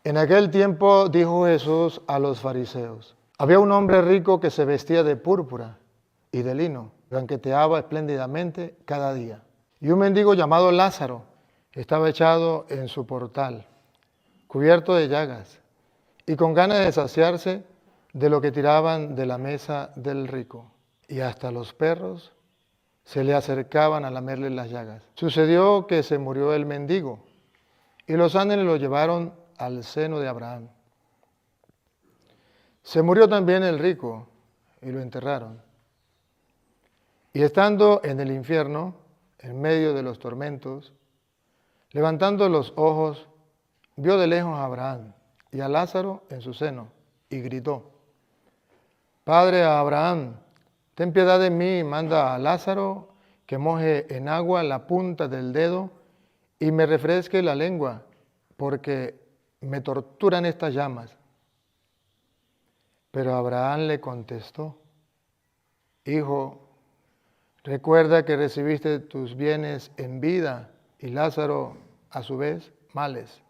En aquel tiempo dijo Jesús a los fariseos: había un hombre rico que se vestía de púrpura y de lino, banqueteaba espléndidamente cada día. Y un mendigo llamado Lázaro estaba echado en su portal, cubierto de llagas, y con ganas de saciarse de lo que tiraban de la mesa del rico. Y hasta los perros se le acercaban a lamerle las llagas. Sucedió que se murió el mendigo, y los ángeles lo llevaron al seno de Abraham. Se murió también el rico, y lo enterraron. Y estando en el infierno, en medio de los tormentos, levantando los ojos, vio de lejos a Abraham y a Lázaro en su seno, y gritó: Padre Abraham, ten piedad de mí y manda a Lázaro que moje en agua la punta del dedo y me refresque la lengua, porque me torturan estas llamas. Pero Abraham le contestó: Hijo, recuerda que recibiste tus bienes en vida y Lázaro, a su vez, males.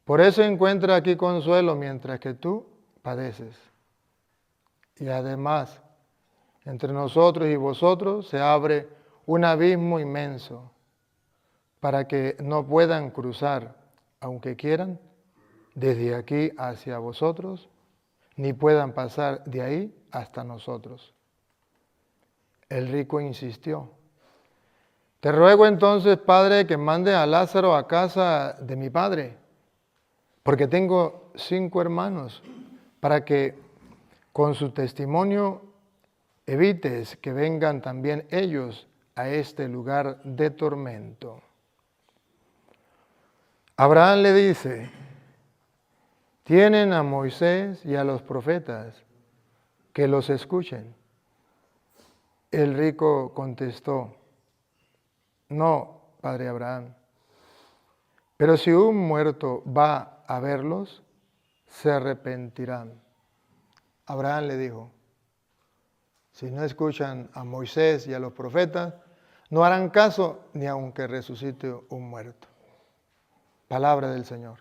Por eso encuentra aquí consuelo mientras que tú padeces. Y además, entre nosotros y vosotros se abre un abismo inmenso para que no puedan cruzar, aunque quieran, desde aquí hacia vosotros, ni puedan pasar de ahí hasta nosotros. El rico insistió: Te ruego entonces, Padre, que mande a Lázaro a casa de mi padre, porque tengo 5 hermanos, para que con su testimonio evites que vengan también ellos a este lugar de tormento. Abraham le dice: Tienen a Moisés y a los profetas, que los escuchen. El rico contestó: No, padre Abraham, pero si un muerto va a verlos, se arrepentirán. Abraham le dijo: Si no escuchan a Moisés y a los profetas, no harán caso ni aunque resucite un muerto. Palabra del Señor.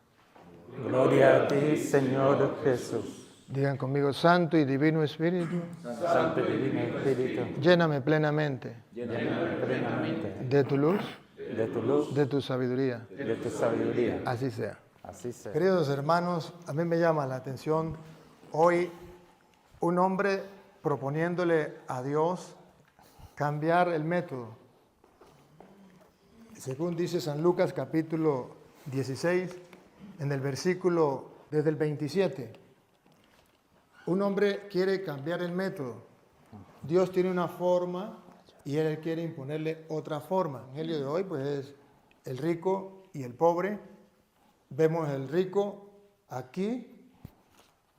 Gloria a ti, Señor Jesús. Digan conmigo: Santo y Divino Espíritu, Santo y Divino Espíritu, lléname plenamente lléname plenamente de tu luz, de tu luz, de tu sabiduría. de tu sabiduría. Así sea. Así sea. Queridos hermanos, a mí me llama la atención hoy un hombre proponiéndole a Dios cambiar el método. Según dice San Lucas capítulo 16, en el versículo desde el 27, un hombre quiere cambiar el método. Dios tiene una forma y él quiere imponerle otra forma. En el día de hoy pues es el rico y el pobre. Vemos el rico aquí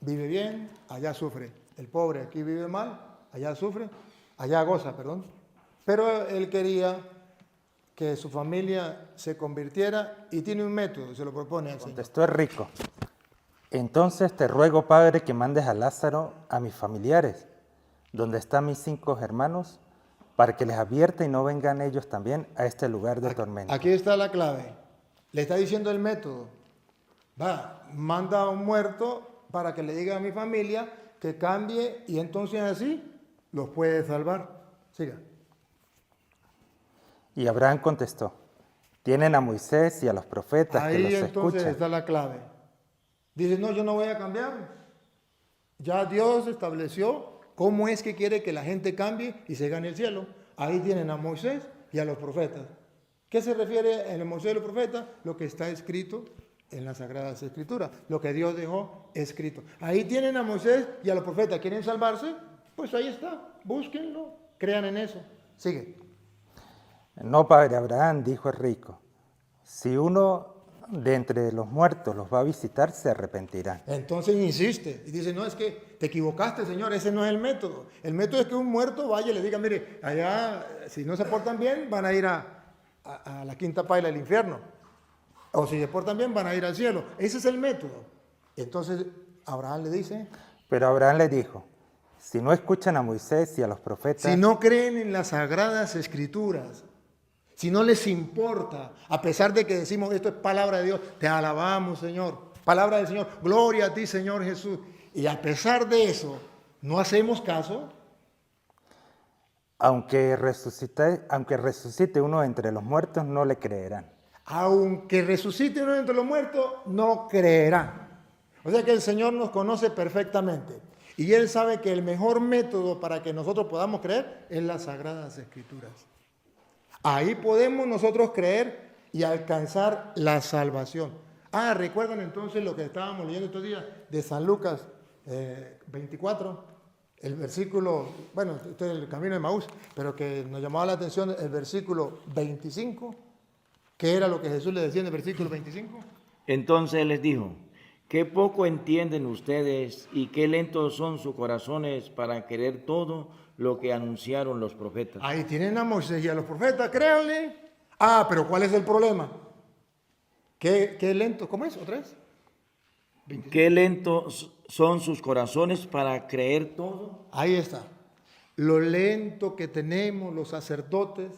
vive bien, allá sufre. El pobre aquí vive mal, allá sufre, allá goza, perdón. Pero él quería que su familia se convirtiera y tiene un método, se lo propone al Señor. Contestó el rico: Entonces te ruego, Padre, que mandes a Lázaro a mis familiares, donde están mis 5 hermanos, para que les advierta y no vengan ellos también a este lugar de tormento. Aquí está la clave. Le está diciendo el método. Va, manda a un muerto para que le diga a mi familia que cambie y entonces así los puede salvar. Siga. Y Abraham contestó: Tienen a Moisés y a los profetas que Ahí los entonces escuchan. está la clave. Dice: no, yo no voy a cambiar. Ya Dios estableció cómo es que quiere que la gente cambie y se gane el cielo. Ahí tienen a Moisés y a los profetas. ¿Qué se refiere en el Moisés y los profetas? Lo que está escrito en las Sagradas Escrituras, lo que Dios dejó escrito. Ahí tienen a Moisés y a los profetas. ¿Quieren salvarse? Pues ahí está, búsquenlo, crean en eso. Sigue. No, padre Abraham, dijo el rico, si uno de entre los muertos los va a visitar, se arrepentirá. Entonces insiste y dice: no, es que te equivocaste, Señor, ese no es el método. El método es que un muerto vaya y le diga: mire, allá si no se portan bien van a ir a la quinta paila del infierno, o si se portan bien van a ir al cielo. Ese es el método. Entonces Abraham le dice: Pero Abraham le dijo, si no escuchan a Moisés y a los profetas, si no creen en las Sagradas Escrituras, si no les importa, a pesar de que decimos esto es palabra de Dios, te alabamos, Señor, palabra del Señor, gloria a ti, Señor Jesús. Y a pesar de eso, no hacemos caso. Aunque resucite uno entre los muertos, no le creerán. Aunque resucite uno entre los muertos, no creerán. O sea que el Señor nos conoce perfectamente. Y Él sabe que el mejor método para que nosotros podamos creer es las Sagradas Escrituras. Ahí podemos nosotros creer y alcanzar la salvación. Recuerdan entonces lo que estábamos leyendo estos días de San Lucas 24, el versículo, bueno, este es el camino de Maús, pero que nos llamaba la atención el versículo 25. ¿Qué era lo que Jesús le decía en el versículo 25? Entonces les dijo: qué poco entienden ustedes y qué lentos son sus corazones para querer todo lo que anunciaron los profetas. Ahí tienen a Moisés y a los profetas, créanle. Pero ¿cuál es el problema? ¿Qué lento? ¿Cómo es? ¿Otra vez? 25. Qué lentos son sus corazones para creer todo. Ahí está. Lo lento que tenemos los sacerdotes,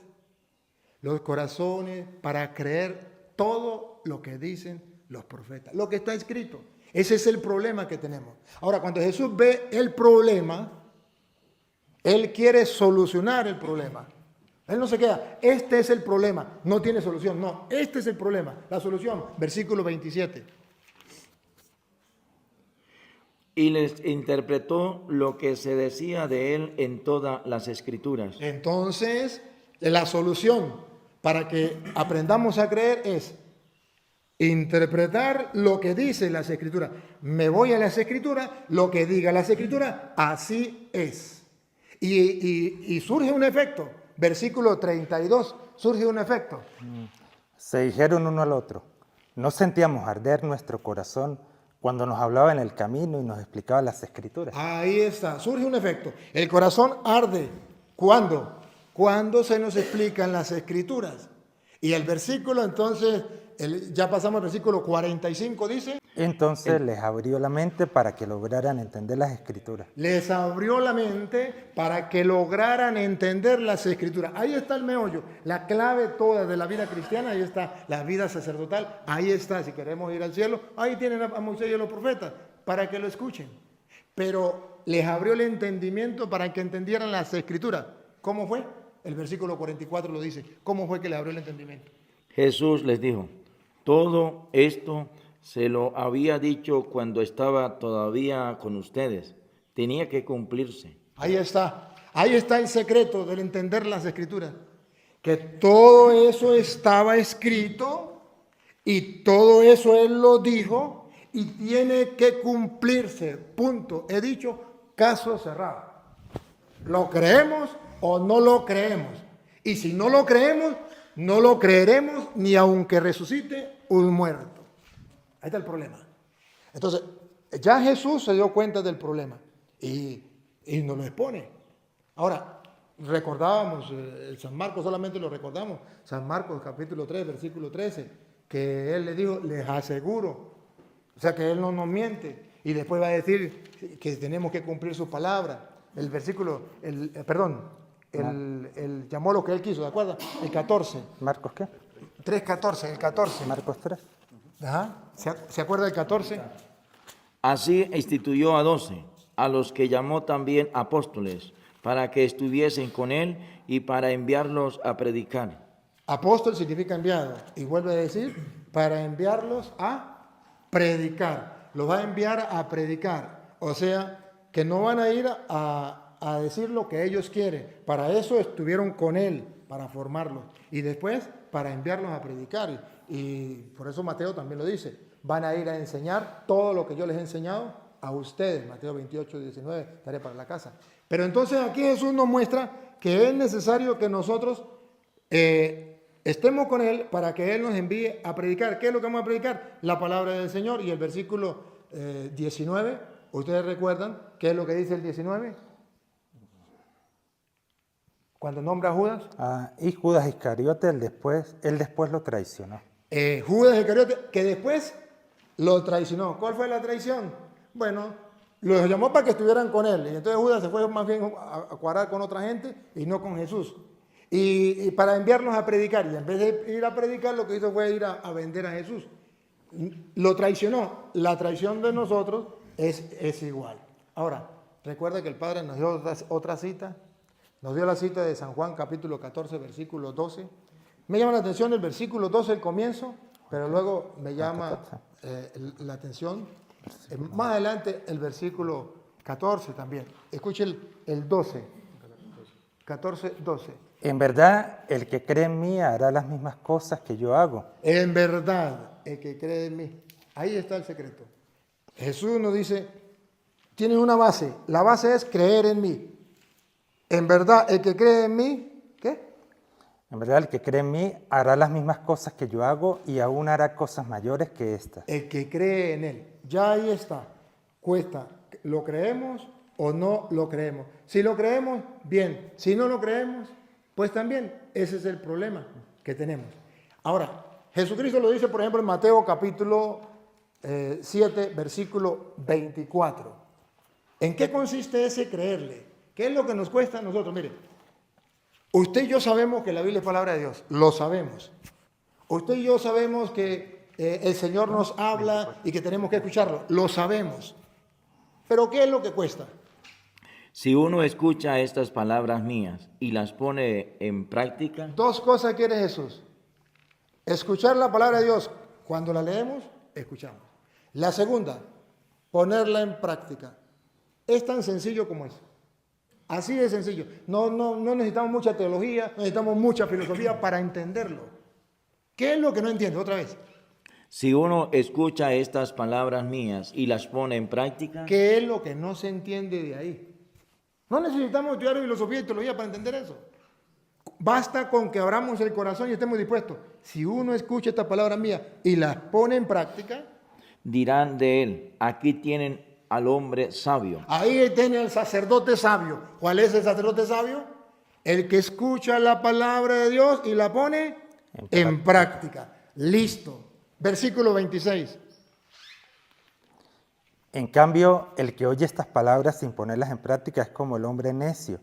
los corazones, para creer todo lo que dicen los profetas, lo que está escrito. Ese es el problema que tenemos. Ahora, cuando Jesús ve el problema, Él quiere solucionar el problema. Él no se queda, este es el problema, no tiene solución. No, este es el problema, la solución. Versículo 27. Y les interpretó lo que se decía de él en todas las Escrituras. Entonces, la solución para que aprendamos a creer es interpretar lo que dice las Escrituras. Me voy a las Escrituras, lo que diga las Escrituras, así es. Y surge un efecto. Versículo 32, surge un efecto. Se dijeron uno al otro: ¿no sentíamos arder nuestro corazón cuando nos hablaba en el camino y nos explicaba las Escrituras? Ahí está, surge un efecto. El corazón arde. ¿Cuándo? Cuando se nos explican las Escrituras. Y el versículo, entonces, ya pasamos al versículo 45, dice. Entonces les abrió la mente para que lograran entender las Escrituras. Les abrió la mente para que lograran entender las Escrituras. Ahí está el meollo, la clave toda de la vida cristiana. Ahí está la vida sacerdotal. Ahí está, si queremos ir al cielo, ahí tienen a Moisés y a los profetas para que lo escuchen. Pero les abrió el entendimiento para que entendieran las Escrituras. ¿Cómo fue? El versículo 44 lo dice. ¿Cómo fue que les abrió el entendimiento? Jesús les dijo: todo esto se lo había dicho cuando estaba todavía con ustedes. Tenía que cumplirse. Ahí está el secreto del entender las Escrituras. Que todo eso estaba escrito y todo eso Él lo dijo y tiene que cumplirse. Punto. He dicho, caso cerrado. ¿Lo creemos o no lo creemos? Y si no lo creemos, no lo creeremos ni aunque resucite un muerto. Ahí está el problema. Entonces, ya Jesús se dio cuenta del problema y nos lo expone. Ahora, recordábamos, San Marcos solamente lo recordamos, San Marcos capítulo 3, versículo 13, que Él le dijo, les aseguro, o sea que Él no nos miente, y después va a decir que tenemos que cumplir su palabra. El versículo, Él llamó lo que Él quiso, ¿de acuerdo? El 14. ¿Marcos qué? 3:14, el 14. Marcos 3. Ajá. ¿Se acuerda del 14? Así instituyó a 12, a los que llamó también apóstoles, para que estuviesen con él y para enviarlos a predicar. Apóstol significa enviado. Y vuelve a decir, para enviarlos a predicar. Los va a enviar a predicar. O sea, que no van a ir a decir lo que ellos quieren. Para eso estuvieron con él, para formarlos. Y después, para enviarlos a predicar. Y por eso Mateo también lo dice. Van a ir a enseñar todo lo que yo les he enseñado a ustedes. Mateo 28, 19, tarea para la casa. Pero entonces aquí Jesús nos muestra que es necesario que nosotros estemos con Él para que Él nos envíe a predicar. ¿Qué es lo que vamos a predicar? La palabra del Señor. Y el versículo 19, ¿ustedes recuerdan qué es lo que dice el 19? Cuando nombra a Judas. Y Judas Iscariote, él después lo traicionó. Judas Iscariote, que después lo traicionó. ¿Cuál fue la traición? Bueno, los llamó para que estuvieran con él. Y entonces Judas se fue más bien a cuadrar con otra gente y no con Jesús. Y para enviarnos a predicar. Y en vez de ir a predicar, lo que hizo fue ir a vender a Jesús. lo traicionó. La traición de nosotros es igual. Ahora, recuerda que el Padre nos dio otra cita. Nos dio la cita de San Juan capítulo 14, versículo 12. Me llama la atención el versículo 12, el comienzo, pero luego me llama la atención más adelante el versículo 14 también. Escuche el 12. 14, 12. En verdad, el que cree en mí hará las mismas cosas que yo hago. En verdad, el que cree en mí. Ahí está el secreto. Jesús nos dice, tiene una base. La base es creer en mí. En verdad, el que cree en mí, ¿qué? En verdad, el que cree en mí hará las mismas cosas que yo hago y aún hará cosas mayores que estas. El que cree en él. Ya ahí está. Cuesta. ¿Lo creemos o no lo creemos? Si lo creemos, bien. Si no lo creemos, pues también. Ese es el problema que tenemos. Ahora, Jesucristo lo dice, por ejemplo, en Mateo capítulo 7, versículo 24. ¿En qué consiste ese creerle? ¿Qué es lo que nos cuesta a nosotros? Mire, usted y yo sabemos que la Biblia es palabra de Dios. Lo sabemos. Usted y yo sabemos que el Señor nos habla y que tenemos que escucharlo. Lo sabemos. Pero ¿qué es lo que cuesta? Si uno escucha estas palabras mías y las pone en práctica, Dos cosas quiere Jesús. Escuchar la palabra de Dios. Cuando la leemos, escuchamos. La segunda, ponerla en práctica. Es tan sencillo como eso. Así de sencillo. No necesitamos mucha teología, no necesitamos mucha filosofía para entenderlo. ¿Qué es lo que no entiendo? Otra vez. si uno escucha estas palabras mías y las pone en práctica, ¿Qué es lo que no se entiende de ahí? No necesitamos estudiar filosofía y teología para entender eso. Basta con que abramos el corazón y estemos dispuestos. Si uno escucha estas palabras mías y las pone en práctica, dirán de él, aquí tienen al hombre sabio. ahí tiene el sacerdote sabio. ¿Cuál es el sacerdote sabio? El que escucha la palabra de Dios y la pone en práctica. Listo. Versículo 26. En cambio, el que oye estas palabras sin ponerlas en práctica es como el hombre necio,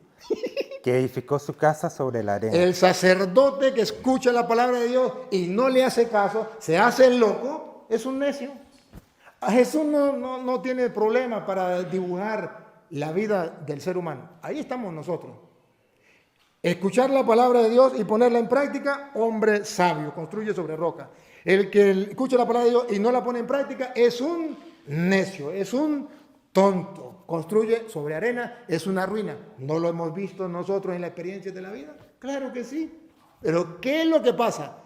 que edificó su casa sobre la arena. El sacerdote que escucha la palabra de Dios y no le hace caso, se hace el loco, es un necio. A Jesús no tiene problema para dibujar la vida del ser humano. Ahí estamos nosotros. Escuchar la palabra de Dios y ponerla en práctica, hombre sabio, construye sobre roca. El que escucha la palabra de Dios y no la pone en práctica es un necio, es un tonto. Construye sobre arena, es una ruina. ¿No lo hemos visto nosotros en la experiencia de la vida? Claro que sí. Pero ¿qué es lo que pasa?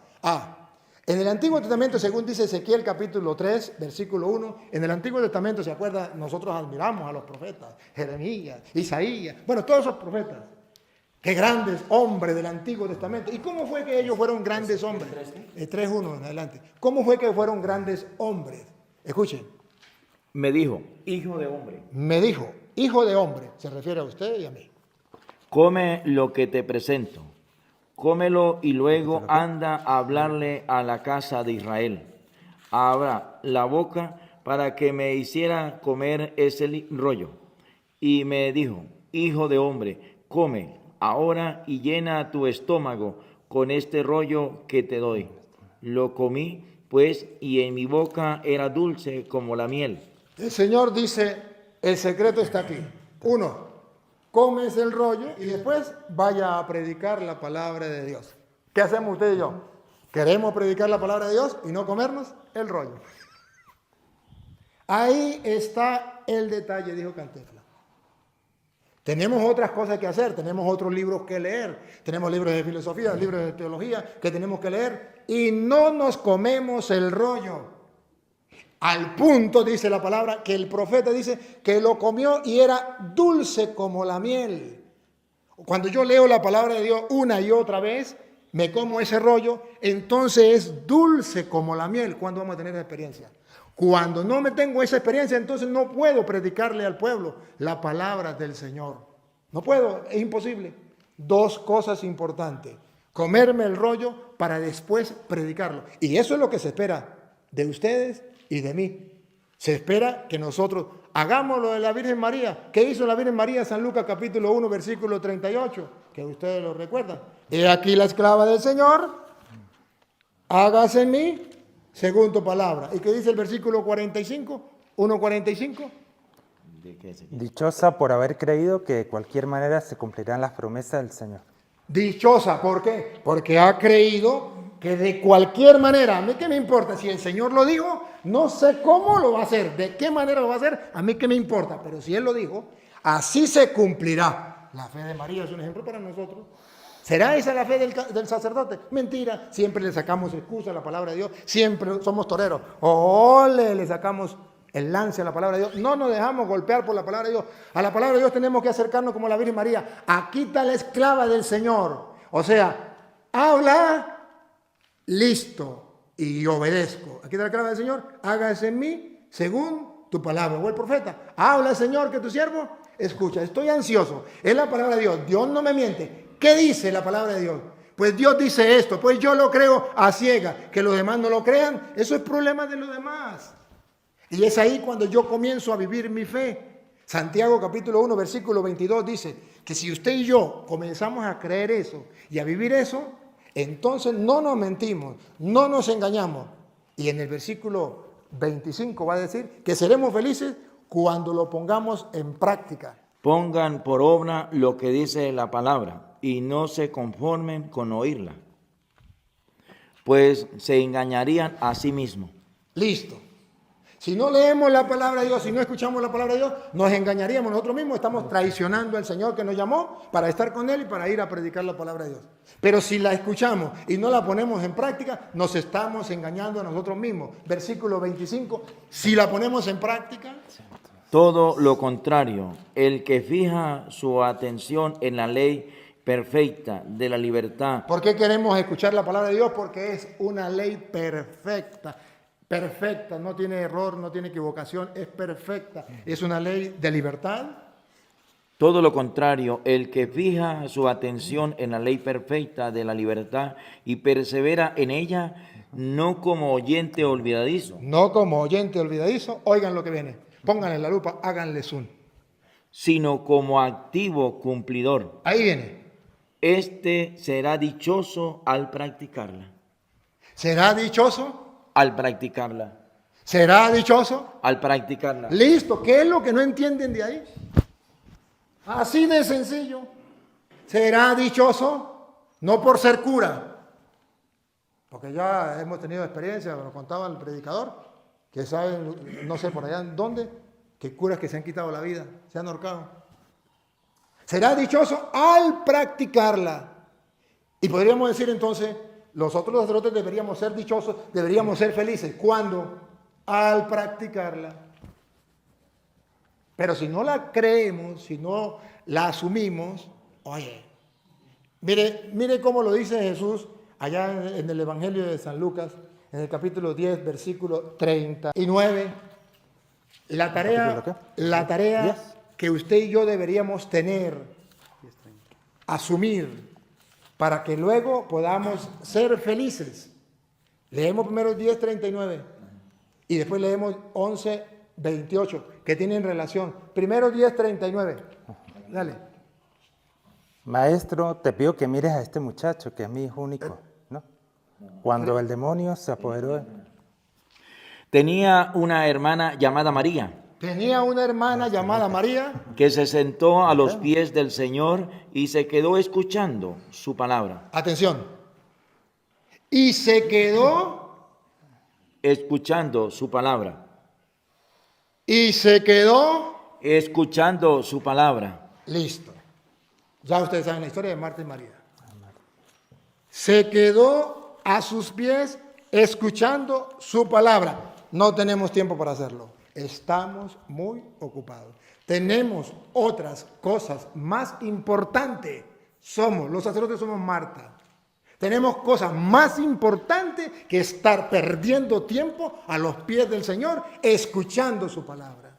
En el Antiguo Testamento, según dice Ezequiel capítulo 3, versículo 1, en el Antiguo Testamento, ¿se acuerda? Nosotros admiramos a los profetas, Jeremías, Isaías, bueno, todos esos profetas. Qué grandes hombres del Antiguo Testamento. ¿Y cómo fue que ellos fueron grandes hombres? 3:1 en adelante. ¿Cómo fue que fueron grandes hombres? Escuchen. Me dijo, hijo de hombre, Me dijo, hijo de hombre, se refiere a usted y a mí. come lo que te presento, cómelo y luego anda a hablarle a la casa de Israel. Abra la boca para que me hiciera comer ese rollo. Y me dijo, hijo de hombre, come ahora y llena tu estómago con este rollo que te doy. Lo comí, pues, y en mi boca era dulce como la miel. El Señor dice, el secreto está aquí. 1, comes el rollo y después vaya a predicar la palabra de Dios. ¿Qué hacemos usted y yo? Queremos predicar la palabra de Dios y no comernos el rollo. Ahí está el detalle, dijo Cantinflas. Tenemos otras cosas que hacer, tenemos otros libros que leer, tenemos libros de filosofía, libros de teología que tenemos que leer y no nos comemos el rollo. Al punto, dice la palabra, que el profeta dice que lo comió y era dulce como la miel. Cuando yo leo la palabra de Dios una y otra vez, me como ese rollo, entonces es dulce como la miel. ¿Cuándo vamos a tener esa experiencia? Cuando no me tengo esa experiencia, entonces no puedo predicarle al pueblo la palabra del Señor. No puedo, es imposible. 2 cosas importantes. Comerme el rollo para después predicarlo. Y eso es lo que se espera de ustedes y de mí. Se espera que nosotros hagamos lo de la Virgen María. ¿Qué hizo la Virgen María? San Lucas capítulo 1, versículo 38, que ustedes lo recuerdan. He aquí la esclava del Señor, hágase en mí según tu palabra. ¿Y qué dice el versículo 45? 1:45. ¿De qué se- Dichosa por haber creído que de cualquier manera se cumplirán las promesas del Señor. Dichosa, ¿por qué? Porque ha creído que de cualquier manera, a mí qué me importa, si el Señor lo dijo, no sé cómo lo va a hacer, de qué manera lo va a hacer, a mí qué me importa, pero si Él lo dijo, así se cumplirá. La fe de María es un ejemplo para nosotros. ¿Será esa la fe del sacerdote? Mentira, siempre le sacamos excusa a la palabra de Dios, siempre somos toreros, ¡ole! Le sacamos el lance a la palabra de Dios, no nos dejamos golpear por la palabra de Dios. A la palabra de Dios tenemos que acercarnos como la Virgen María. Aquí está la esclava del Señor. O sea, habla, listo, y obedezco. Aquí está la esclava del Señor, hágase en mí según tu palabra. O el profeta, habla Señor que tu siervo escucha. Estoy ansioso, es la palabra de Dios, Dios no me miente. ¿Qué dice la palabra de Dios? Pues Dios dice esto, pues yo lo creo a ciegas. Que los demás no lo crean, eso es problema de los demás. Y es ahí cuando yo comienzo a vivir mi fe. Santiago capítulo 1, versículo 22 dice que si usted y yo comenzamos a creer eso y a vivir eso, entonces no nos mentimos, no nos engañamos. Y en el versículo 25 va a decir que seremos felices cuando lo pongamos en práctica. Pongan por obra lo que dice la palabra y no se conformen con oírla, pues se engañarían a sí mismos. Listo. Si no leemos la palabra de Dios, si no escuchamos la palabra de Dios, nos engañaríamos nosotros mismos, estamos traicionando al Señor que nos llamó para estar con Él y para ir a predicar la palabra de Dios. Pero si la escuchamos y no la ponemos en práctica, nos estamos engañando a nosotros mismos. Versículo 25, si la ponemos en práctica... Todo lo contrario, el que fija su atención en la ley perfecta de la libertad. ¿Por qué queremos escuchar la palabra de Dios? Porque es una ley perfecta. Perfecta, no tiene error, no tiene equivocación, es perfecta. Es una ley de libertad. Todo lo contrario, el que fija su atención en la ley perfecta de la libertad y persevera en ella, no como oyente olvidadizo, No como oyente olvidadizo, oigan lo que viene. Pónganle la lupa, háganle zoom. sino como activo cumplidor. Ahí viene. Este será dichoso al practicarla. ¿Será dichoso? Al practicarla. ¿Será dichoso? Al practicarla. Listo, ¿qué es lo que no entienden de ahí? Así de sencillo. ¿Será dichoso? No por ser cura, porque ya hemos tenido experiencia, lo contaba el predicador, que saben, no sé por allá en dónde, que curas que se han quitado la vida, se han ahorcado. Será dichoso al practicarla. Y podríamos decir entonces, los otros sacerdotes deberíamos ser dichosos, deberíamos ser felices. ¿Cuándo? Al practicarla. Pero si no la creemos, si no la asumimos, oye, mire cómo lo dice Jesús allá en el Evangelio de San Lucas, en el capítulo 10, versículo 39. La tarea que usted y yo deberíamos tener, asumir, para que luego podamos ser felices. Leemos primero 10:39 y después leemos 11:28, que tienen relación. Primero 10:39. Dale. Maestro, te pido que mires a este muchacho, que es mi hijo único, ¿no? Cuando el demonio se apoderó de él. Tenía una hermana llamada María, Tenía una hermana llamada María, que se sentó a los pies del Señor y se quedó escuchando su palabra. atención, y se quedó, Escuchando su palabra. Escuchando su palabra. listo. Ya ustedes saben la historia de Marta y María. Se quedó a sus pies escuchando su palabra. No tenemos tiempo para hacerlo. Estamos muy ocupados. Tenemos otras cosas más importantes. Los sacerdotes somos Marta. Tenemos cosas más importantes que estar perdiendo tiempo a los pies del Señor escuchando su palabra.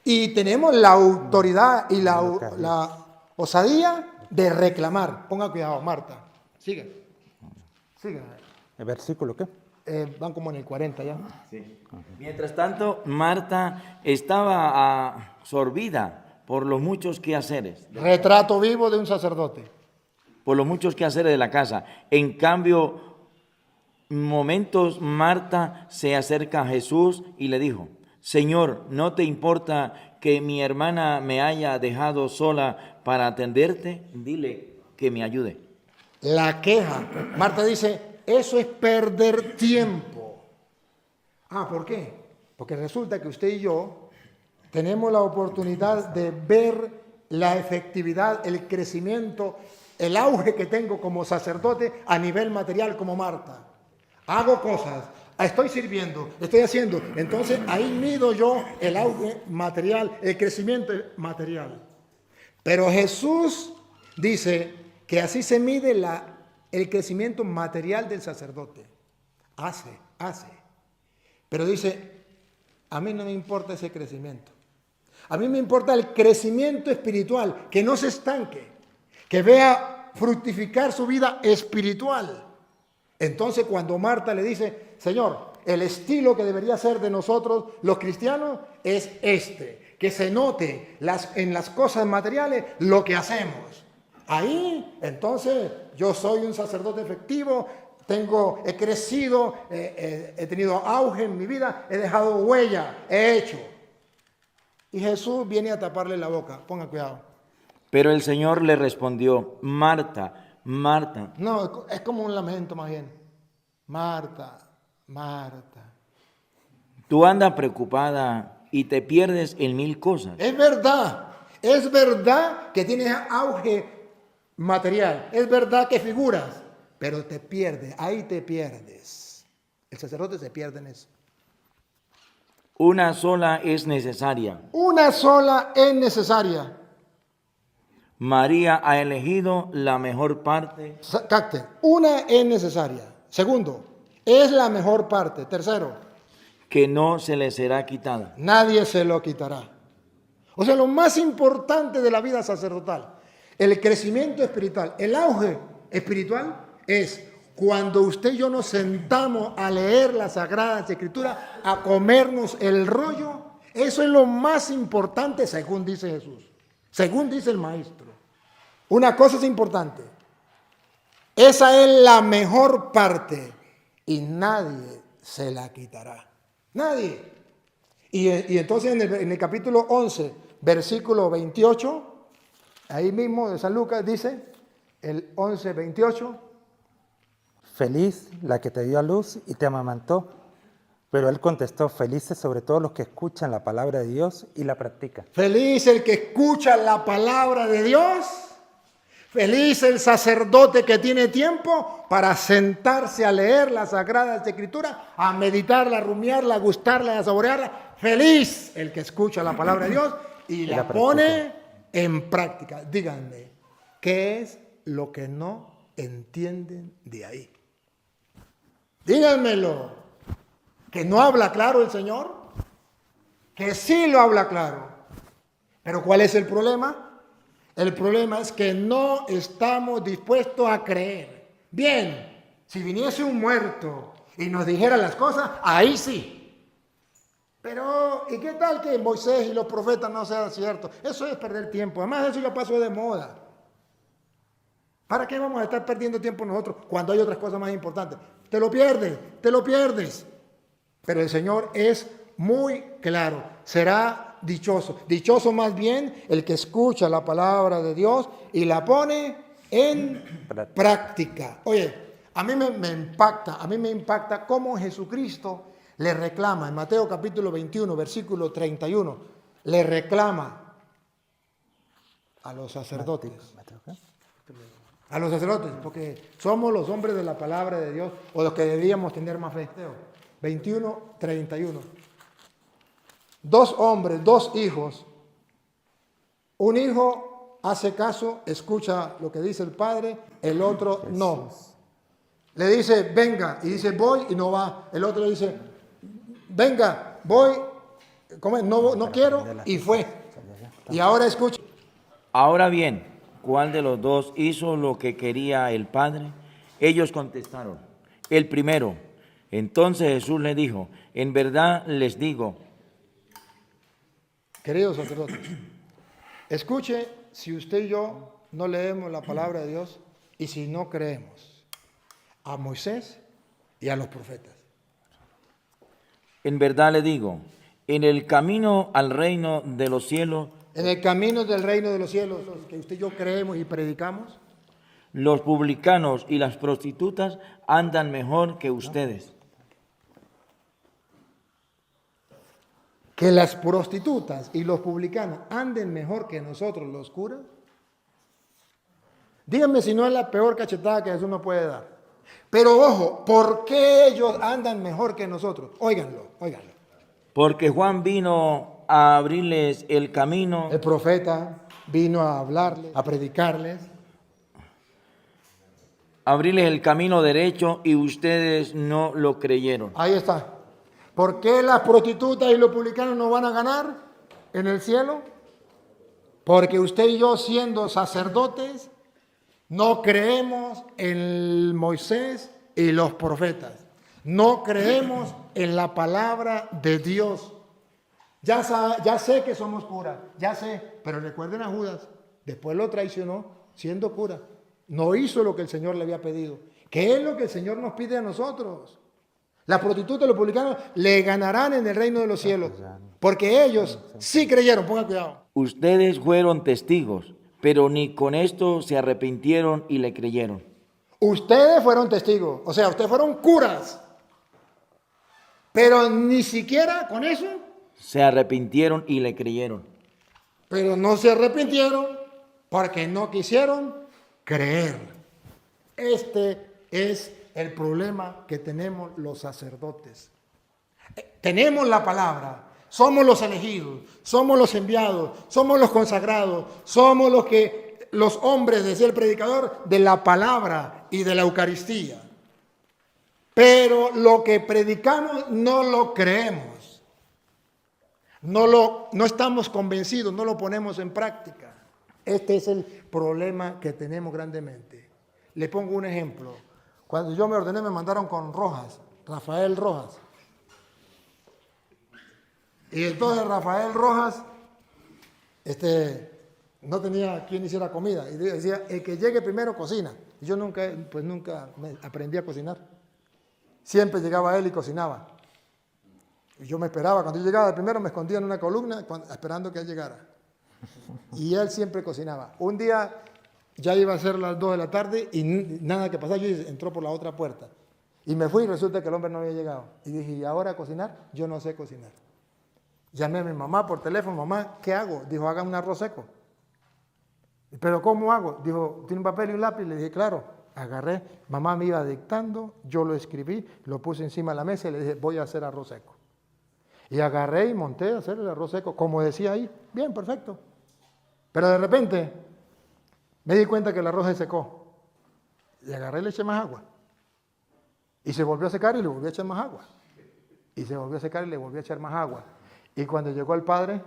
Y tenemos la autoridad y la osadía de reclamar. Ponga cuidado, Marta. Sigue. ¿El versículo qué? Van como en el 40 ya. Sí. Mientras tanto, Marta estaba absorbida por los muchos quehaceres. Retrato vivo de un sacerdote. Por los muchos quehaceres de la casa. En cambio, momentos Marta se acerca a Jesús y le dijo, Señor, ¿no te importa que mi hermana me haya dejado sola para atenderte? Dile que me ayude. La queja. Marta dice, eso es perder tiempo. Ah, ¿por qué? Porque resulta que usted y yo tenemos la oportunidad de ver la efectividad, el crecimiento, el auge que tengo como sacerdote a nivel material como Marta. Hago cosas, estoy sirviendo, estoy haciendo. Entonces ahí mido yo el auge material, el crecimiento material. Pero Jesús dice que así se mide el crecimiento material del sacerdote. Hace. Pero dice, a mí no me importa ese crecimiento. A mí me importa el crecimiento espiritual, que no se estanque, que vea fructificar su vida espiritual. Entonces cuando Marta le dice, Señor, el estilo que debería ser de nosotros los cristianos es este, que se note en las cosas materiales lo que hacemos. Ahí, entonces, yo soy un sacerdote efectivo, he crecido, he tenido auge en mi vida, he dejado huella, he hecho. Y Jesús viene a taparle la boca, ponga cuidado. Pero el Señor le respondió, Marta, Marta. No, es como un lamento más bien. Marta. Tú andas preocupada y te pierdes en mil cosas. Es verdad que tienes auge material, es verdad que figuras, pero te pierdes, ahí te pierdes. El sacerdote se pierde en eso. Una sola es necesaria. Una sola es necesaria. María ha elegido la mejor parte. Capten, una es necesaria. Segundo, es la mejor parte. Tercero, que no se le será quitada. Nadie se lo quitará. O sea, lo más importante de la vida sacerdotal, el crecimiento espiritual, el auge espiritual es cuando usted y yo nos sentamos a leer las Sagradas Escrituras, a comernos el rollo. Eso es lo más importante según dice Jesús, según dice el Maestro. Una cosa es importante. Esa es la mejor parte y nadie se la quitará. Nadie. Y entonces en el capítulo 11, versículo 28, ahí mismo de San Lucas dice, el 11, 28. Feliz la que te dio a luz y te amamantó. Pero él contestó, felices sobre todo los que escuchan la palabra de Dios y la practican. Feliz el que escucha la palabra de Dios. Feliz el sacerdote que tiene tiempo para sentarse a leer las Sagradas Escrituras, a meditarla, a rumiarla, a gustarla, a saborearla. Feliz el que escucha la palabra de Dios y la pone en práctica. Díganme, ¿qué es lo que no entienden de ahí? Díganmelo. ¿Que no habla claro el Señor? Que sí lo habla claro. Pero ¿cuál es el problema? El problema es que no estamos dispuestos a creer. Bien, si viniese un muerto y nos dijera las cosas, ahí sí. Pero, ¿y qué tal que Moisés y los profetas no sean ciertos? Eso es perder tiempo. Además, eso ya pasó de moda. ¿Para qué vamos a estar perdiendo tiempo nosotros cuando hay otras cosas más importantes? Te lo pierdes. Pero el Señor es muy claro. Será dichoso. Dichoso más bien el que escucha la palabra de Dios y la pone en práctica. Oye, a mí me impacta cómo Jesucristo le reclama, en Mateo capítulo 21, versículo 31, le reclama a los sacerdotes. A los sacerdotes, porque somos los hombres de la palabra de Dios, o los que debíamos tener más fe. 21, 31. 2 hombres, 2 hijos. Un hijo hace caso, escucha lo que dice el padre, el otro no. Le dice, venga, y dice, voy, y no va. El otro le dice, venga, voy, no quiero, y fue. Y ahora escucha. Ahora bien, ¿cuál de los dos hizo lo que quería el padre? Ellos contestaron, el primero. Entonces Jesús le dijo, en verdad les digo. Queridos sacerdotes, escuche, si usted y yo no leemos la palabra de Dios y si no creemos a Moisés y a los profetas. En verdad le digo, en el camino al reino de los cielos, En el camino del reino de los cielos, que usted y yo creemos y predicamos, los publicanos y las prostitutas andan mejor que ustedes. que las prostitutas y los publicanos anden mejor que nosotros los curas. Díganme si no es la peor cachetada que Jesús nos puede dar. Pero ojo, ¿por qué ellos andan mejor que nosotros? Óiganlo, óiganlo. Porque Juan vino a abrirles el camino, El profeta vino a hablarles, a predicarles. abrirles el camino derecho y ustedes no lo creyeron. Ahí está. ¿Por qué las prostitutas y los publicanos no van a ganar en el cielo? Porque usted y yo, siendo sacerdotes, no creemos en Moisés y los profetas. No creemos en la palabra de Dios. Ya sé que somos curas, ya sé, pero recuerden a Judas, después lo traicionó siendo cura. No hizo lo que el Señor le había pedido. ¿Qué es lo que el Señor nos pide a nosotros? Las prostitutas y los publicanos le ganarán en el reino de los cielos, porque ellos sí creyeron, pongan cuidado. Ustedes fueron testigos, pero ni con esto se arrepintieron y le creyeron. Ustedes fueron testigos, o sea, ustedes fueron curas, pero ni siquiera con eso, Se arrepintieron y le creyeron. pero no se arrepintieron porque no quisieron creer. Este es el problema que tenemos los sacerdotes. Tenemos la palabra, somos los elegidos, somos los enviados, somos los consagrados, somos los hombres, decía el predicador, de la palabra y de la Eucaristía. Pero lo que predicamos no lo creemos, no estamos convencidos, no lo ponemos en práctica. Este es el problema que tenemos grandemente. Le pongo un ejemplo. Cuando yo me ordené me mandaron con Rojas, Rafael Rojas. Y entonces Rafael Rojas no tenía quien hiciera comida. Y decía, el que llegue primero cocina. Y yo nunca aprendí a cocinar. Siempre llegaba él y cocinaba. Y yo me esperaba. Cuando yo llegaba de primero me escondía en una columna esperando que él llegara. Y él siempre cocinaba. Un día ya iba a ser las 2 de la tarde y nada que pasaba, yo entró por la otra puerta. Y me fui y resulta que el hombre no había llegado. Y dije, ¿y ahora cocinar? Yo no sé cocinar. Llamé a mi mamá por teléfono, mamá, ¿qué hago? Dijo, haga un arroz seco. ¿Pero cómo hago? Dijo, ¿tiene un papel y un lápiz? Le dije, claro. Agarré, mamá me iba dictando, yo lo escribí, lo puse encima de la mesa y le dije, voy a hacer arroz seco. Y agarré y monté a hacer el arroz seco, como decía ahí, bien, perfecto. Pero de repente me di cuenta que el arroz se secó. Y agarré y le eché más agua. Y se volvió a secar y le volví a echar más agua. Y se volvió a secar y le volví a echar más agua. Y cuando llegó el padre,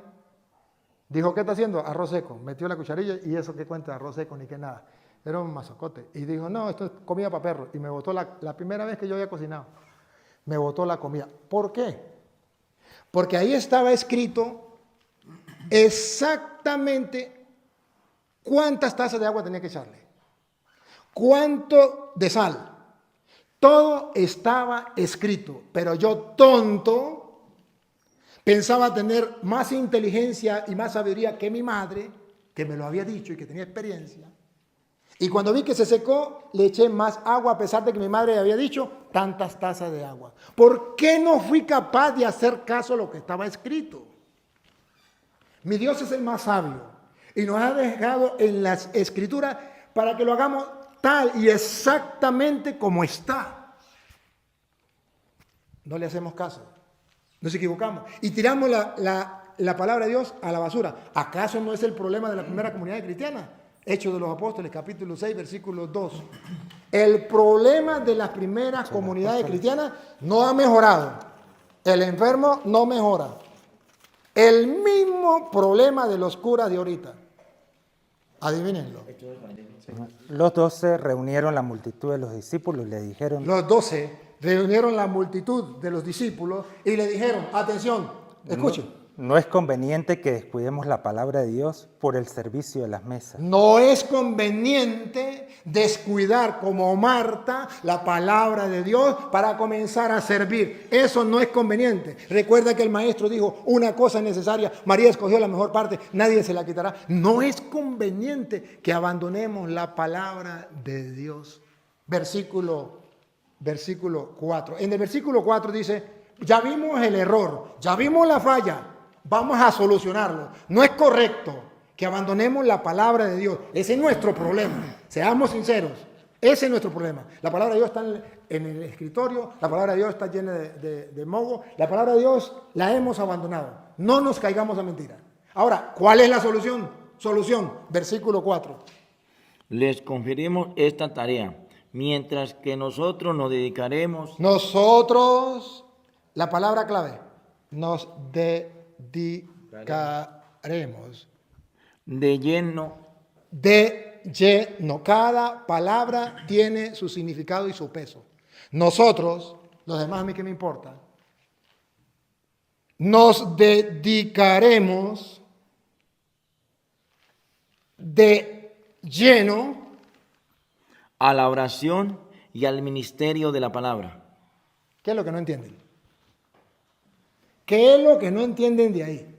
dijo, ¿qué está haciendo? Arroz seco. Metió la cucharilla y eso que cuenta, arroz seco ni que nada. Era un mazacote. Y dijo, no, esto es comida para perros. Y me botó la primera vez que yo había cocinado. Me botó la comida. ¿Por qué? Porque ahí estaba escrito exactamente cuántas tazas de agua tenía que echarle. Cuánto de sal. Todo estaba escrito. Pero yo, tonto, pensaba tener más inteligencia y más sabiduría que mi madre, que me lo había dicho y que tenía experiencia. Y cuando vi que se secó, le eché más agua a pesar de que mi madre había dicho tantas tazas de agua. ¿Por qué no fui capaz de hacer caso a lo que estaba escrito? Mi Dios es el más sabio y nos ha dejado en las Escrituras para que lo hagamos tal y exactamente como está. No le hacemos caso, nos equivocamos y tiramos la palabra de Dios a la basura. ¿Acaso no es el problema de la primera comunidad cristiana? Hechos de los Apóstoles, capítulo 6, versículo 2. El problema de las primeras comunidades cristianas no ha mejorado. El enfermo no mejora. El mismo problema de los curas de ahorita. Adivínenlo. Los 12 reunieron la multitud de los discípulos y le dijeron... Los 12 reunieron la multitud de los discípulos y le dijeron, atención, escuchen. No es conveniente que descuidemos la palabra de Dios por el servicio de las mesas. No es conveniente descuidar como Marta la palabra de Dios para comenzar a servir. Eso no es conveniente. Recuerda que el maestro dijo, una cosa es necesaria, María escogió la mejor parte, nadie se la quitará. No es conveniente que abandonemos la palabra de Dios. Versículo 4. En el versículo 4 dice, ya vimos el error, ya vimos la falla. Vamos a solucionarlo. No es correcto que abandonemos la palabra de Dios. Ese es nuestro problema. Seamos sinceros. Ese es nuestro problema. La palabra de Dios está en el escritorio. La palabra de Dios está llena de moho. La palabra de Dios la hemos abandonado. No nos caigamos a mentira. Ahora, ¿cuál es la solución? Solución. Versículo 4. Les conferimos esta tarea, mientras que nosotros nos dedicaremos. Nosotros, la palabra clave, nos dedicaremos De lleno. de lleno. Cada palabra tiene su significado y su peso. Nosotros, los demás a mí qué me importa, nos dedicaremos de lleno A la oración y al ministerio de la palabra. ¿Qué es lo que no entienden? ¿Qué es lo que no entienden de ahí?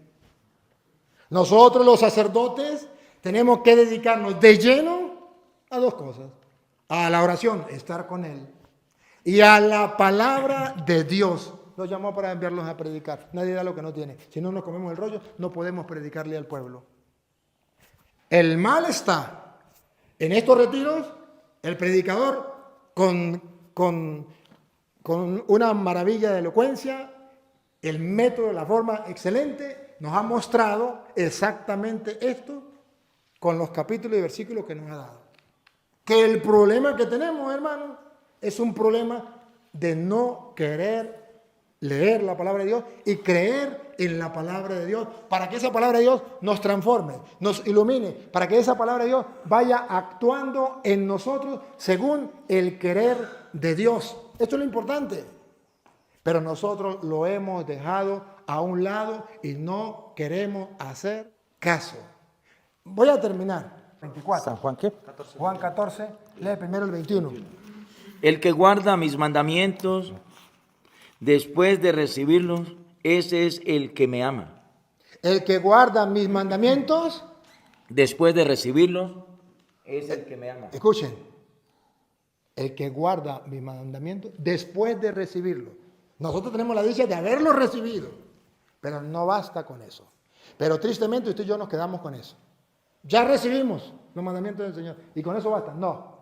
Nosotros los sacerdotes tenemos que dedicarnos de lleno a dos cosas. A la oración, estar con Él. Y a la palabra de Dios. Los llamó para enviarlos a predicar. Nadie da lo que no tiene. Si no nos comemos el rollo, no podemos predicarle al pueblo. El mal está en estos retiros, el predicador con una maravilla de elocuencia, el método, la forma excelente, nos ha mostrado exactamente esto con los capítulos y versículos que nos ha dado. Que el problema que tenemos, hermanos, es un problema de no querer leer la palabra de Dios y creer en la palabra de Dios para que esa palabra de Dios nos transforme, nos ilumine, para que esa palabra de Dios vaya actuando en nosotros según el querer de Dios. Esto es lo importante. Pero nosotros lo hemos dejado a un lado y no queremos hacer caso. Voy a terminar. 24. ¿San Juan qué? Juan 14, lee primero el 21. El que guarda mis mandamientos después de recibirlos, ese es el que me ama. El que guarda mis mandamientos, Después de recibirlos, es el que me ama. escuchen, el que guarda mis mandamientos después de recibirlos. Nosotros tenemos la dicha de haberlo recibido, pero no basta con eso. Pero tristemente usted y yo nos quedamos con eso. Ya recibimos los mandamientos del Señor y con eso basta. No.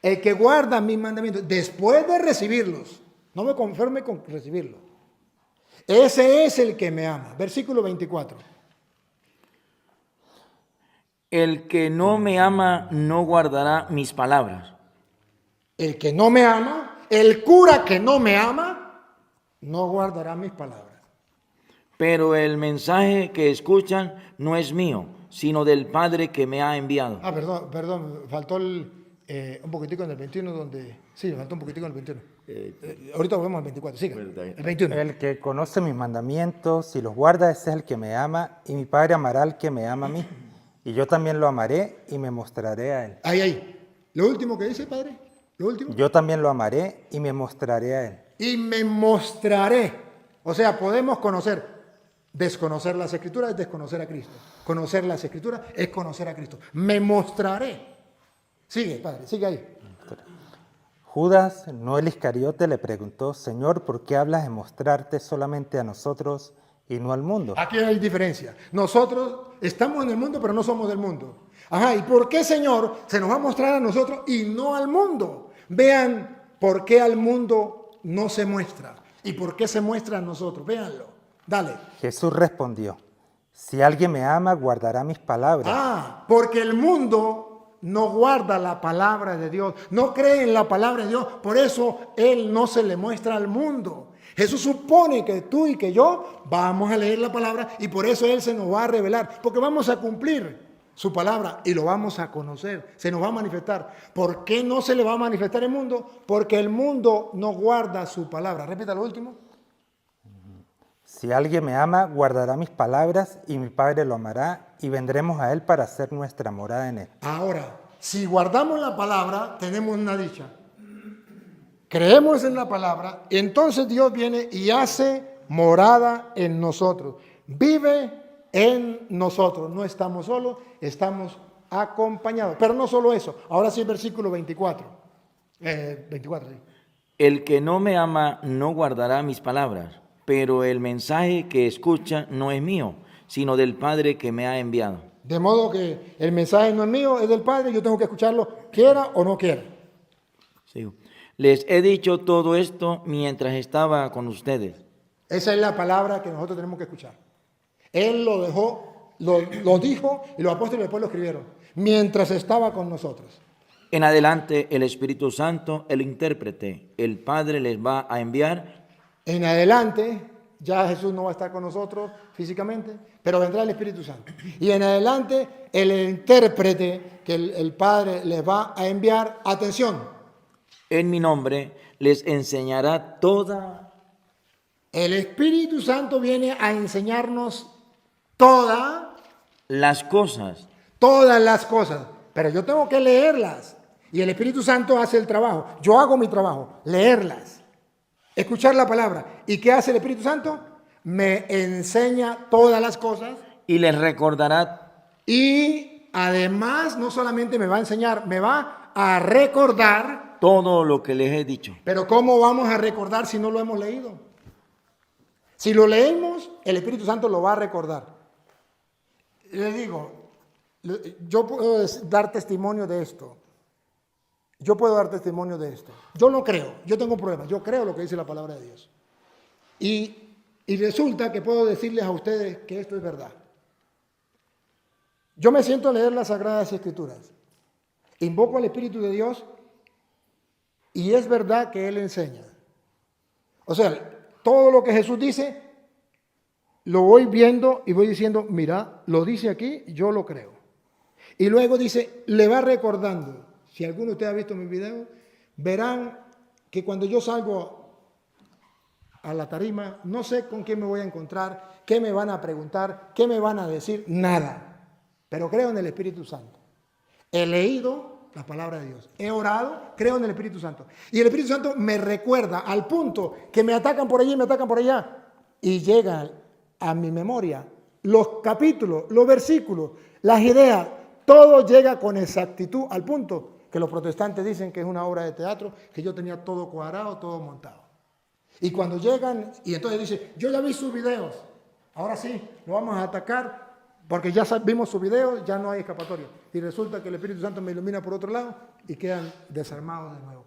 El que guarda mis mandamientos después de recibirlos, no me conforme con recibirlos. Ese es el que me ama. Versículo 24. El que no me ama no guardará mis palabras. El que no me ama, el cura que no me ama, no guardará mis palabras. Pero el mensaje que escuchan no es mío, sino del Padre que me ha enviado. Perdón, faltó un poquitico en el 21 donde... Sí, faltó un poquitico en el 21. Ahorita volvemos al 24, siga. El 21. El que conoce mis mandamientos y los guarda, ese es el que me ama, y mi Padre amará al que me ama a mí. Y yo también lo amaré y me mostraré a él. Ahí. Lo último que dice, Padre. Lo último. Yo también lo amaré y me mostraré a él. Y me mostraré. O sea, podemos conocer. Desconocer las Escrituras es desconocer a Cristo. Conocer las Escrituras es conocer a Cristo. Me mostraré. Sigue, Padre, sigue ahí. Judas, no el Iscariote, le preguntó, Señor, ¿por qué hablas de mostrarte solamente a nosotros y no al mundo? Aquí hay diferencia. Nosotros estamos en el mundo, pero no somos del mundo. Ajá, ¿y por qué, Señor, se nos va a mostrar a nosotros y no al mundo? Vean por qué al mundo no se muestra y por qué se muestra a nosotros. Véanlo. Dale. Jesús respondió, si alguien me ama, guardará mis palabras. Porque el mundo no guarda la palabra de Dios, no cree en la palabra de Dios, por eso Él no se le muestra al mundo. Jesús supone que tú y que yo vamos a leer la palabra y por eso Él se nos va a revelar, porque vamos a cumplir su palabra y lo vamos a conocer, se nos va a manifestar. ¿Por qué no se le va a manifestar el mundo? Porque el mundo no guarda su palabra. Repita lo último. Si alguien me ama, guardará mis palabras y mi Padre lo amará y vendremos a él para hacer nuestra morada en él. Ahora, si guardamos la palabra, tenemos una dicha. Creemos en la palabra, y entonces Dios viene y hace morada en nosotros. Vive en nosotros. No estamos solos, estamos acompañados. Pero no solo eso. Ahora sí el versículo 24. 24, sí. El que no me ama no guardará mis palabras, pero el mensaje que escucha no es mío, sino del Padre que me ha enviado. De modo que el mensaje no es mío, es del Padre, yo tengo que escucharlo, quiera o no quiera. Sigo. Les he dicho todo esto mientras estaba con ustedes. Esa es la palabra que nosotros tenemos que escuchar. Él lo dejó, lo dijo, y los apóstoles después lo escribieron, mientras estaba con nosotros. En adelante el Espíritu Santo, el intérprete, el Padre les va a enviar. En adelante, ya Jesús no va a estar con nosotros físicamente, pero vendrá el Espíritu Santo. Y en adelante, el intérprete que el Padre les va a enviar, atención, En mi nombre les enseñará toda. el Espíritu Santo viene a enseñarnos todas Las cosas. las cosas, pero yo tengo que leerlas. Y el Espíritu Santo hace el trabajo. Yo hago mi trabajo, leerlas, escuchar la palabra. ¿Y qué hace el Espíritu Santo? Me enseña todas las cosas. Y les recordará. Y además, no solamente me va a enseñar, me va a recordar. Todo lo que les he dicho. Pero ¿cómo vamos a recordar si no lo hemos leído? Si lo leemos, el Espíritu Santo lo va a recordar. Les digo, yo puedo dar testimonio de esto. Yo puedo dar testimonio de esto. Yo no creo, yo tengo problemas. Yo creo lo que dice la palabra de Dios. Y resulta que puedo decirles a ustedes que esto es verdad. Yo me siento a leer las Sagradas Escrituras. Invoco al Espíritu de Dios y es verdad que Él enseña. O sea, todo lo que Jesús dice, lo voy viendo y voy diciendo, mira, lo dice aquí, yo lo creo. Y luego dice, le va recordando. Si alguno de ustedes ha visto mis videos, verán que cuando yo salgo a la tarima, no sé con quién me voy a encontrar, qué me van a preguntar, qué me van a decir, nada. Pero creo en el Espíritu Santo. He leído la palabra de Dios, he orado, creo en el Espíritu Santo. Y el Espíritu Santo me recuerda al punto que me atacan por allí y me atacan por allá. Y llega a mi memoria los capítulos, los versículos, las ideas, todo llega con exactitud al punto que los protestantes dicen que es una obra de teatro, que yo tenía todo cuadrado, todo montado. Y cuando llegan, y entonces dice, yo ya vi sus videos, ahora sí, lo vamos a atacar, porque ya vimos sus videos, ya no hay escapatoria. Y resulta que el Espíritu Santo me ilumina por otro lado y quedan desarmados de nuevo.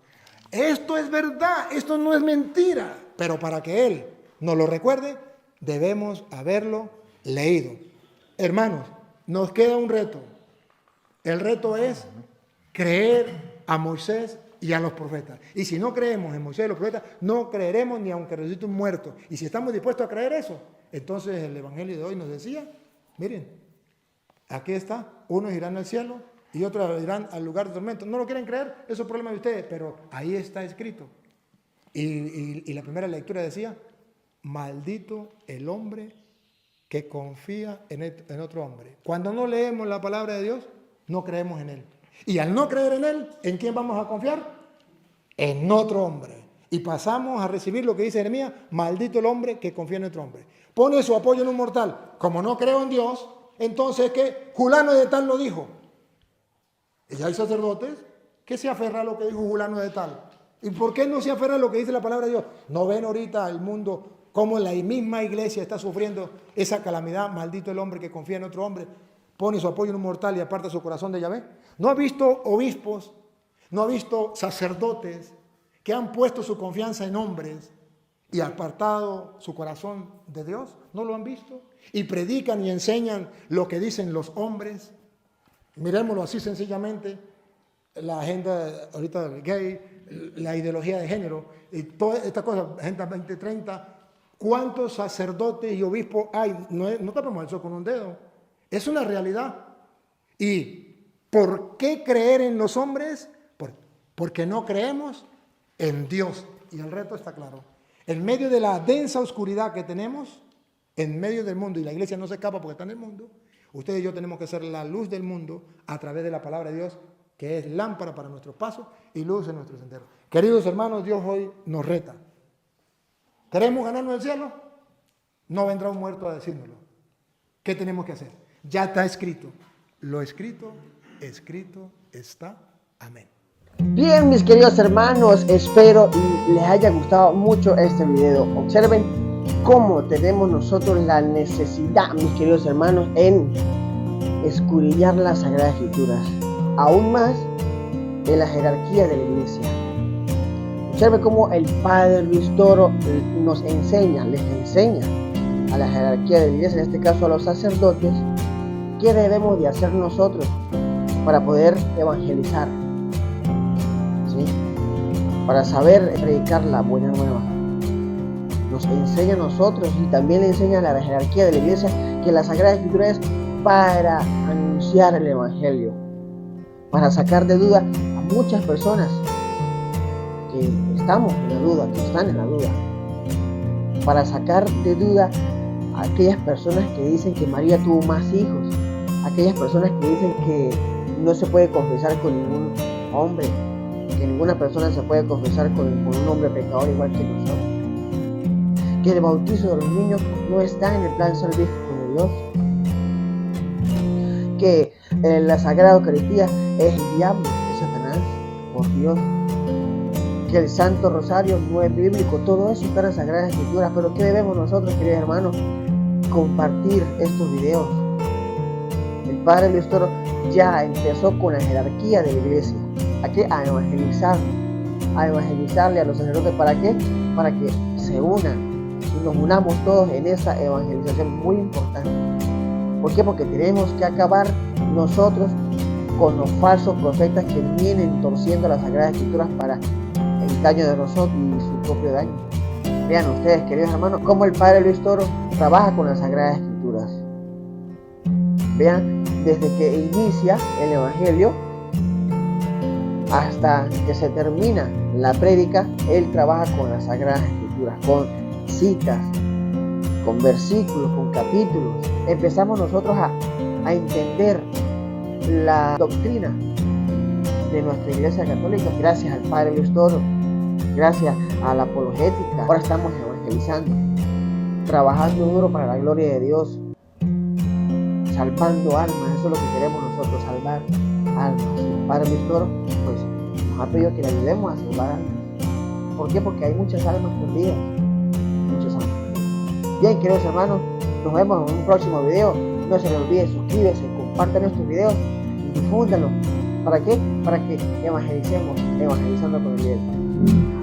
Esto es verdad, esto no es mentira, pero para que Él nos lo recuerde, debemos haberlo leído. Hermanos, nos queda un reto. El reto es creer a Moisés y a los profetas. Y si no creemos en Moisés y los profetas, no creeremos ni aunque resucite un muerto. Y si estamos dispuestos a creer eso, entonces el Evangelio de hoy nos decía, miren, aquí está, unos irán al cielo y otros irán al lugar de tormento. No lo quieren creer, eso es un problema de ustedes, pero ahí está escrito. Y la primera lectura decía, maldito el hombre que confía en otro hombre. Cuando no leemos la palabra de Dios, no creemos en Él. Y al no creer en Él, ¿en quién vamos a confiar? En otro hombre. Y pasamos a recibir lo que dice Jeremías, maldito el hombre que confía en otro hombre. Pone su apoyo en un mortal. Como no creo en Dios, entonces que Julano de tal lo dijo. Y ya hay sacerdotes que se aferran a lo que dijo Julano de tal. ¿Y por qué no se aferran a lo que dice la palabra de Dios? ¿No ven ahorita el mundo cómo la misma iglesia está sufriendo esa calamidad? Maldito el hombre que confía en otro hombre. Pone su apoyo en un mortal y aparta su corazón de Yahvé. ¿No ha visto obispos, no ha visto sacerdotes que han puesto su confianza en hombres y apartado su corazón de Dios? ¿No lo han visto? Y predican y enseñan lo que dicen los hombres. Miremoslo así sencillamente, la agenda ahorita del gay, la ideología de género, y toda esta cosa, Agenda 2030, ¿cuántos sacerdotes y obispos hay? No tapamos el sol con un dedo. Es una realidad. ¿Y por qué creer en los hombres? Porque no creemos en Dios. Y el reto está claro. En medio de la densa oscuridad que tenemos, en medio del mundo y la iglesia no se escapa porque está en el mundo, ustedes y yo tenemos que ser la luz del mundo a través de la palabra de Dios, que es lámpara para nuestros pasos y luz en nuestros senderos. Queridos hermanos, Dios hoy nos reta. ¿Queremos ganarnos el cielo? No vendrá un muerto a decírnoslo. ¿Qué tenemos que hacer? Ya está escrito. Lo escrito, escrito está. Amén. Bien, mis queridos hermanos, espero y les haya gustado mucho este video. Observen cómo tenemos nosotros la necesidad, mis queridos hermanos, en escudriñar las Sagradas Escrituras, aún más en la jerarquía de la iglesia. Observen cómo el Padre Luis Toro nos enseña, les enseña a la jerarquía de la iglesia, en este caso a los sacerdotes, qué debemos de hacer nosotros para poder evangelizar, ¿sí? Para saber predicar la buena nueva. Nos enseña a nosotros y también le enseña a la jerarquía de la iglesia que la Sagrada Escritura es para anunciar el Evangelio, para sacar de duda a muchas personas que estamos en la duda, que están en la duda, para sacar de duda a aquellas personas que dicen que María tuvo más hijos, aquellas personas que dicen que no se puede confesar con ningún hombre, que ninguna persona se puede confesar con un hombre pecador igual que nosotros, que el bautizo de los niños no está en el plan salvífico de Dios, que la Sagrada Eucaristía es el diablo, es Satanás, por Dios, que el Santo Rosario no es bíblico. Todo eso está en las Sagradas Escrituras. Pero ¿qué debemos nosotros, queridos hermanos? Compartir estos videos. El Padre Luis Toro ya empezó con la jerarquía de la iglesia a evangelizarle a los sacerdotes. ¿Para qué? Para que se unan y nos unamos todos en esa evangelización muy importante. ¿Por qué? Porque tenemos que acabar nosotros con los falsos profetas que vienen torciendo las Sagradas Escrituras para el daño de nosotros y su propio daño. Vean ustedes, queridos hermanos, cómo el Padre Luis Toro trabaja con las Sagradas Escrituras. Vean, desde que inicia el Evangelio hasta que se termina la prédica, él trabaja con las Sagradas Escrituras, con citas, con versículos, con capítulos. Empezamos nosotros a entender la doctrina de nuestra Iglesia Católica gracias al Padre Luis Toro, gracias a la apologética. Ahora estamos evangelizando, trabajando duro para la gloria de Dios, salvando almas. Eso es lo que queremos nosotros, salvar almas. El Padre Luis Toro pues nos ha pedido que le ayudemos a salvar almas. ¿Por qué? Porque hay muchas almas perdidas, muchas almas perdidas. Bien, queridos hermanos, nos vemos en un próximo video. No se les olvide suscribirse, compartan estos videos y difúndanlos. ¿Para qué? Para que evangelicemos, evangelizando con el bien.